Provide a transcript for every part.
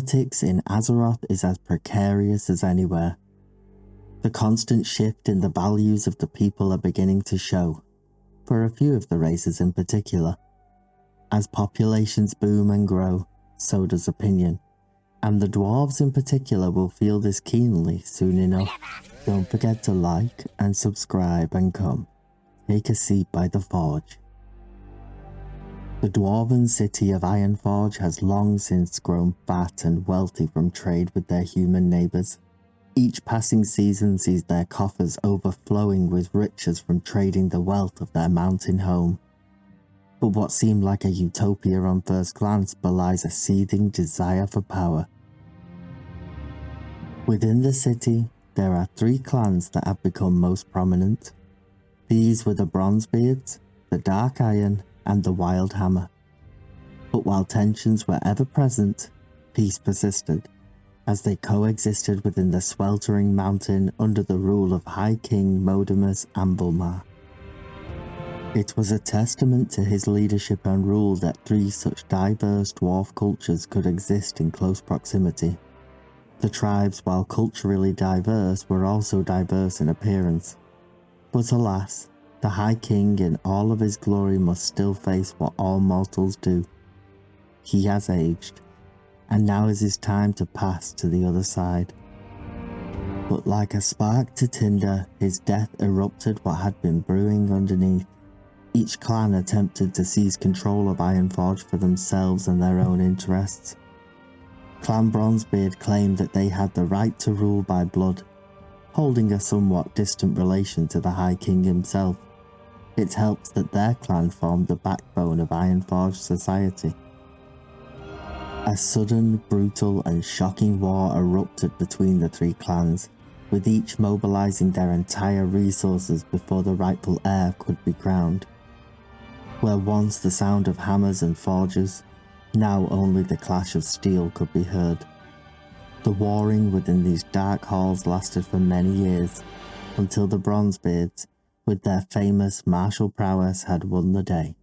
Politics in Azeroth is as precarious as anywhere. The constant shift in the values of the people are beginning to show, for a few of the races in particular. As populations boom and grow, so does opinion, and the dwarves in particular will feel this keenly soon enough. Don't forget to like and subscribe and come, take a seat by the forge. The dwarven city of Ironforge has long since grown fat and wealthy from trade with their human neighbours. Each passing season sees their coffers overflowing with riches from trading the wealth of their mountain home. But what seemed like a utopia on first glance belies a seething desire for power. Within the city, there are 3 clans that have become most prominent. These were the Bronzebeards, the Dark Iron, and the Wildhammer. But while tensions were ever present, peace persisted, as they coexisted within the sweltering mountain under the rule of High King Modimus Ambulmar. It was a testament to his leadership and rule that 3 such diverse dwarf cultures could exist in close proximity. The tribes, while culturally diverse, were also diverse in appearance. But alas, the High King in all of his glory must still face what all mortals do. He has aged, and now is his time to pass to the other side. But like a spark to tinder, his death erupted what had been brewing underneath. Each clan attempted to seize control of Ironforge for themselves and their own interests. Clan Bronzebeard claimed that they had the right to rule by blood, holding a somewhat distant relation to the High King himself. It helps that their clan formed the backbone of Ironforge society. A sudden, brutal and shocking war erupted between the 3 clans, with each mobilizing their entire resources before the rightful heir could be crowned. Where once the sound of hammers and forges, now only the clash of steel could be heard. The warring within these dark halls lasted for many years, until the Bronzebeards, with their famous martial prowess, had won the day.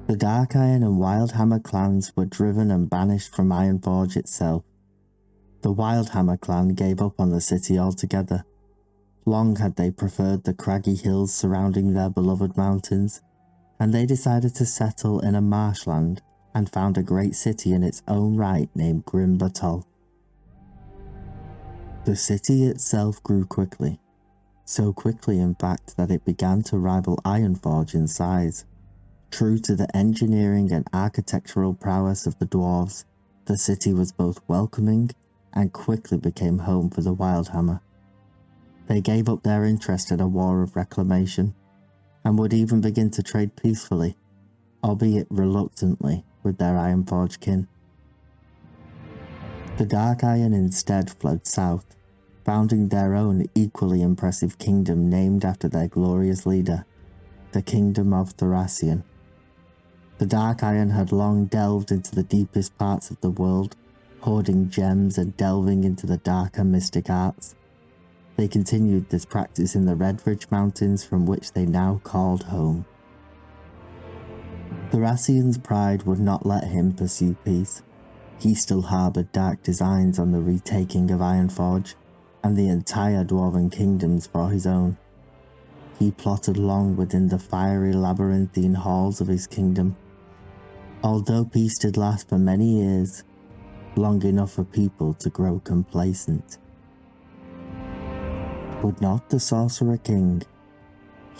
The Dark Iron and Wildhammer clans were driven and banished from Ironforge itself. The Wildhammer clan gave up on the city altogether. Long had they preferred the craggy hills surrounding their beloved mountains, and they decided to settle in a marshland and found a great city in its own right named Grimbatol. The city itself grew quickly. So quickly in fact that it began to rival Ironforge in size. True to the engineering and architectural prowess of the dwarves, the city was both welcoming and quickly became home for the Wildhammer. They gave up their interest in a war of reclamation, and would even begin to trade peacefully, albeit reluctantly, with their Ironforge kin. The Dark Iron instead fled south, founding their own equally impressive kingdom named after their glorious leader, the Kingdom of Thracian. The Dark Iron had long delved into the deepest parts of the world, hoarding gems and delving into the darker mystic arts. They continued this practice in the Redridge Mountains, from which they now called home. Thracian's pride would not let him pursue peace. He still harboured dark designs on the retaking of Ironforge, and the entire dwarven kingdoms for his own. He plotted long within the fiery labyrinthine halls of his kingdom. Although peace did last for many years, long enough for people to grow complacent. But not the Sorcerer King.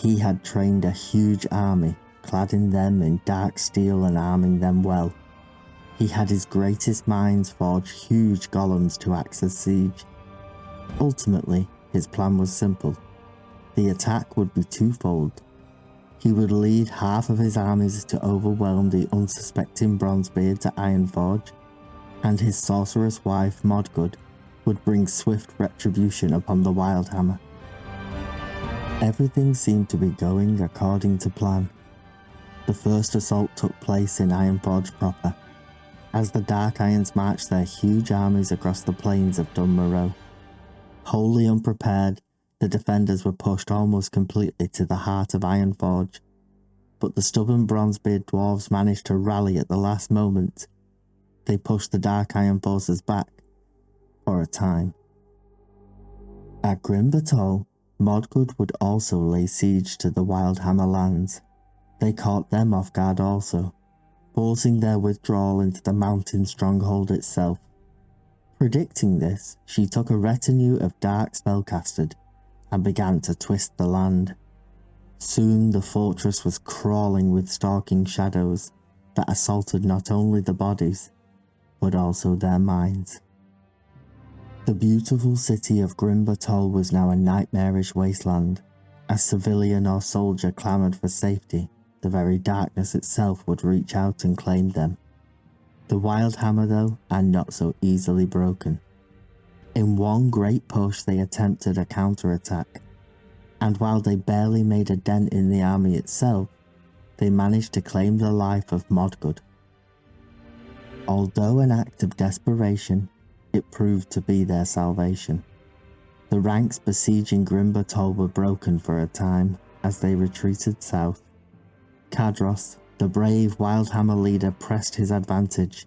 He had trained a huge army, cladding them in dark steel and arming them well. He had his greatest minds forge huge golems to act as siege. Ultimately, his plan was simple. The attack would be twofold. He would lead half of his armies to overwhelm the unsuspecting Bronzebeards at Ironforge, and his sorceress wife Modgood would bring swift retribution upon the Wildhammer. Everything seemed to be going according to plan. The first assault took place in Ironforge proper, as the Dark Irons marched their huge armies across the plains of Dunmoreau. Wholly unprepared, the defenders were pushed almost completely to the heart of Ironforge, but the stubborn Bronzebeard dwarves managed to rally at the last moment. they pushed the Dark Iron forces back, for a time. At Grimbertol, Modgud would also lay siege to the Wildhammer lands. They caught them off guard also, forcing their withdrawal into the mountain stronghold itself. Predicting this, she took a retinue of dark spellcasters and began to twist the land. Soon the fortress was crawling with stalking shadows that assaulted not only the bodies, but also their minds. The beautiful city of Grimbertol was now a nightmarish wasteland. As civilian or soldier clamoured for safety, the very darkness itself would reach out and claim them. The Wildhammer, though, are not so easily broken. In one great push they attempted a counterattack, and while they barely made a dent in the army itself, they managed to claim the life of Modgud. Although an act of desperation, it proved to be their salvation. The ranks besieging Grimbertol were broken for a time as they retreated south. Kadros, the brave Wildhammer leader, pressed his advantage.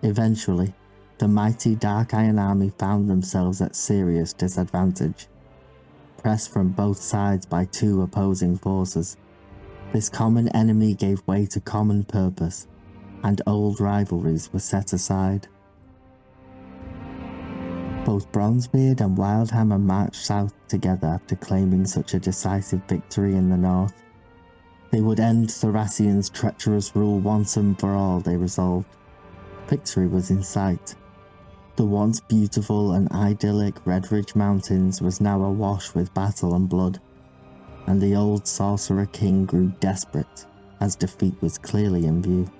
Eventually, the mighty Dark Iron army found themselves at serious disadvantage. Pressed from both sides by two opposing forces, this common enemy gave way to common purpose, and old rivalries were set aside. Both Bronzebeard and Wildhammer marched south together after claiming such a decisive victory in the north. They would end Thracian's treacherous rule once and for all, they resolved. Victory was in sight. The once beautiful and idyllic Red Ridge Mountains was now awash with battle and blood, and the old sorcerer king grew desperate as defeat was clearly in view.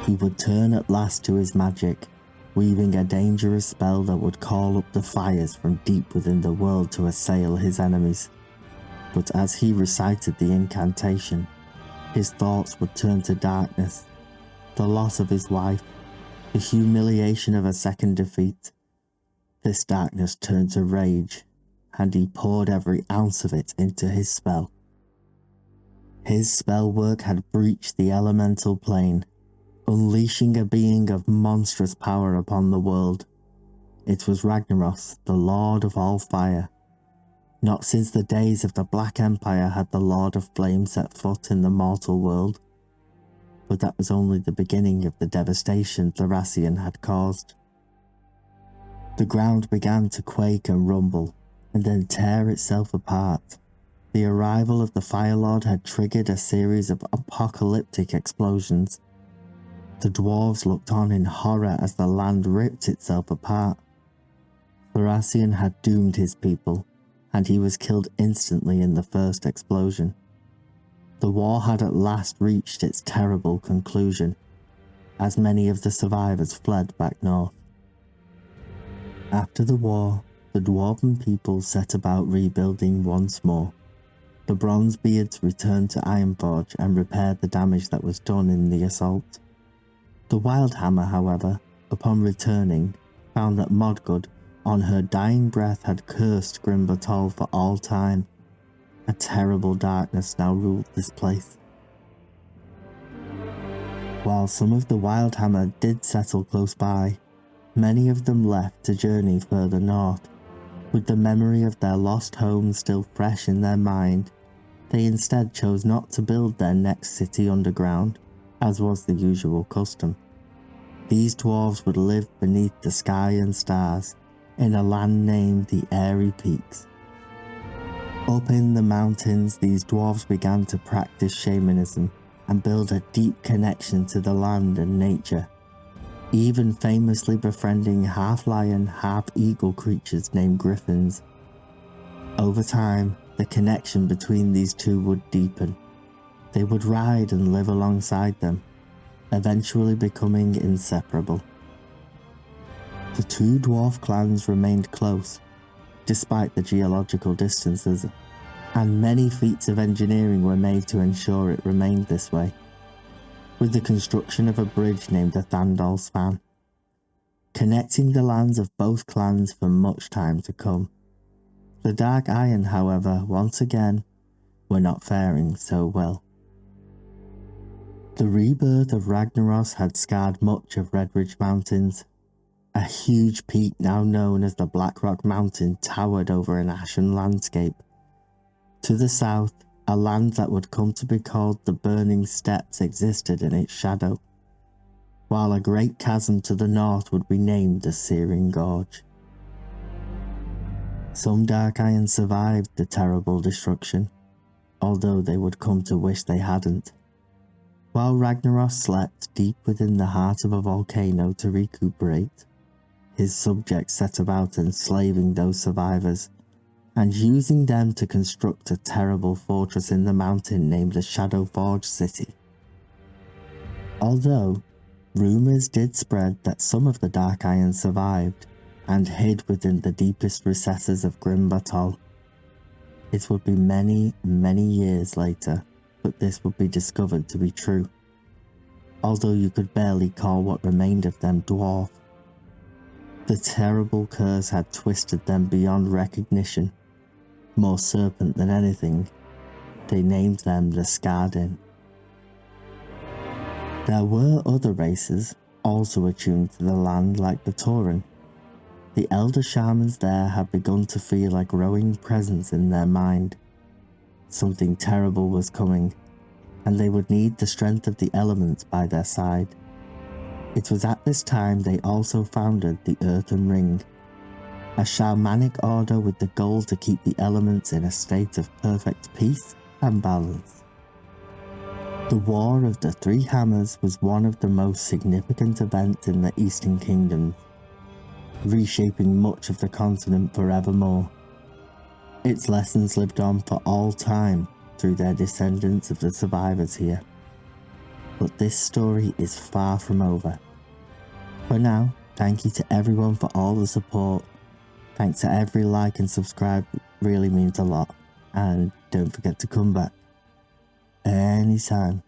He would turn at last to his magic, weaving a dangerous spell that would call up the fires from deep within the world to assail his enemies. But as he recited the incantation, his thoughts would turn to darkness, the loss of his wife, the humiliation of a second defeat. This darkness turned to rage, and he poured every ounce of it into his spell. His spell work had breached the elemental plane, unleashing a being of monstrous power upon the world. It was Ragnaros, the Lord of all fire. Not since the days of the Black Empire had the Lord of Flame set foot in the mortal world. But that was only the beginning of the devastation Thracian had caused. The ground began to quake and rumble, and then tear itself apart. The arrival of the Fire Lord had triggered a series of apocalyptic explosions. The dwarves looked on in horror as the land ripped itself apart. Thracian had doomed his people, and he was killed instantly in the first explosion. The war had at last reached its terrible conclusion, as many of the survivors fled back north. After the war, the dwarven people set about rebuilding once more. The Bronzebeards returned to Ironforge and repaired the damage that was done in the assault. The Wildhammer, however, upon returning, found that Modgud, on her dying breath, had cursed Grimbertol for all time. A terrible darkness now ruled this place. While some of the Wildhammer did settle close by, many of them left to journey further north. With the memory of their lost home still fresh in their mind, they instead chose not to build their next city underground, as was the usual custom. These dwarves would live beneath the sky and stars, in a land named the Airy Peaks. Up in the mountains, these dwarves began to practice shamanism and build a deep connection to the land and nature, even famously befriending half-lion, half-eagle creatures named griffins. Over time, the connection between these two would deepen. They would ride and live alongside them, eventually becoming inseparable. The two dwarf clans remained close, despite the geological distances, and many feats of engineering were made to ensure it remained this way, with the construction of a bridge named the Thandal Span, connecting the lands of both clans for much time to come. The Dark Iron, however, once again, were not faring so well. The rebirth of Ragnaros had scarred much of Red Ridge Mountains. A huge peak now known as the Black Rock Mountain towered over an ashen landscape. To the south, a land that would come to be called the Burning Steppes existed in its shadow, while a great chasm to the north would be named the Searing Gorge. Some Darkayans survived the terrible destruction, although they would come to wish they hadn't. While Ragnaros slept deep within the heart of a volcano to recuperate, his subjects set about enslaving those survivors and using them to construct a terrible fortress in the mountain named the Shadowforge City. Although, rumours did spread that some of the Darkayans survived and hid within the deepest recesses of Grimbatol. It would be many, many years later, but this would be discovered to be true, although you could barely call what remained of them dwarf. The terrible curse had twisted them beyond recognition. More serpent than anything, they named them the Skardin. There were other races also attuned to the land like the Tauren. The elder shamans there had begun to feel a growing presence in their mind. Something terrible was coming, and they would need the strength of the elements by their side. It was at this time they also founded the Earthen Ring, a shamanic order with the goal to keep the elements in a state of perfect peace and balance. The War of the Three Hammers was one of the most significant events in the Eastern Kingdoms, reshaping much of the continent forevermore. Its lessons lived on for all time through their descendants of the survivors here. But this story is far from over. For now, thank you to everyone for all the support. Thanks to every like and subscribe, it really means a lot. And don't forget to come back anytime.